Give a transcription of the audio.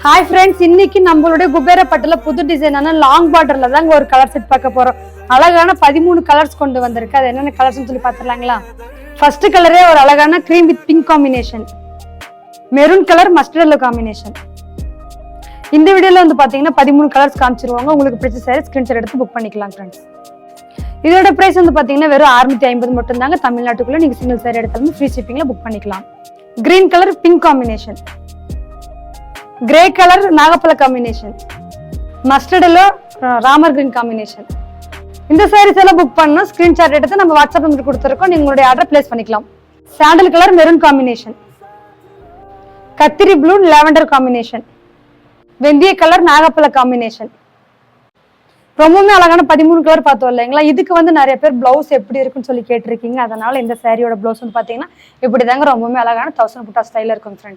Hi friends, இன்னைக்கு நம்மளுடைய குபேர பட்டுல புது டிசைனான லாங் பார்டர்ல தாங்க ஒரு கலர் செட் பார்க்க போறோம். அழகான 13 கலர்ஸ் கொண்டு வந்திருக்கு. அது என்னென்ன கலர்ஸ் சொல்லி பார்த்துடலாங்களா? ஃபர்ஸ்ட் கலரே ஒரு அழகான cream with pink combination, maroon colour mustard yellow combination. இந்த வீடியோல வந்து பாத்தீங்கன்னா 13 கலர்ஸ் காமிச்சிருவாங்க. உங்களுக்கு பிடிச்ச சாரி ஸ்கிரீன்ஷாட் எடுத்து புக் பண்ணிக்கலாம் ஃப்ரெண்ட்ஸ். இதோட பிரைஸ் வந்து பாத்தீங்கன்னா வெறும் 650 மட்டும் தாங்க. தமிழ்நாட்டுக்குள்ள நீங்க சிங்கிள் சாரி எடுத்தாலும் ஃப்ரீ ஷிப்பிங்ல புக் பண்ணிக்கலாம். Green colour pink combination, grey colour நாகப்பழ combination, mustard yellow Ramar green combination. இந்த சாரீஸ் எல்லாம் புக் பண்ணா ஸ்கிரீன்ஷாட் எடுத்து நம்ம வாட்ஸ்அப் நம்பர் கொடுத்துருக்கோம். நீங்க உங்களுடைய ஆர்டர் பிளேஸ் பண்ணிக்கலாம். சாண்டல் கலர் மெரூன் காம்பினேஷன், கத்திரி ப்ளூ லாவெண்டர் காம்பினேஷன், வெந்தய கலர் நாகப்பழ காம்பினேஷன். ரொம்பவுமே அழகான 13 கலர் பார்த்தோம் இல்லைங்களா? இதுக்கு வந்து நிறைய பேர் பிளவுஸ் எப்படி இருக்குன்னு சொல்லி கேட்டிருக்கீங்க. அதனால இந்த சாரியோட பிளவுஸ் வந்து பாத்தீங்கன்னா இப்படிதாங்க ரொம்பவுமே அழகான 1000 புட்டா ஸ்டைல இருக்கும் ஃப்ரெண்ட்ஸ்.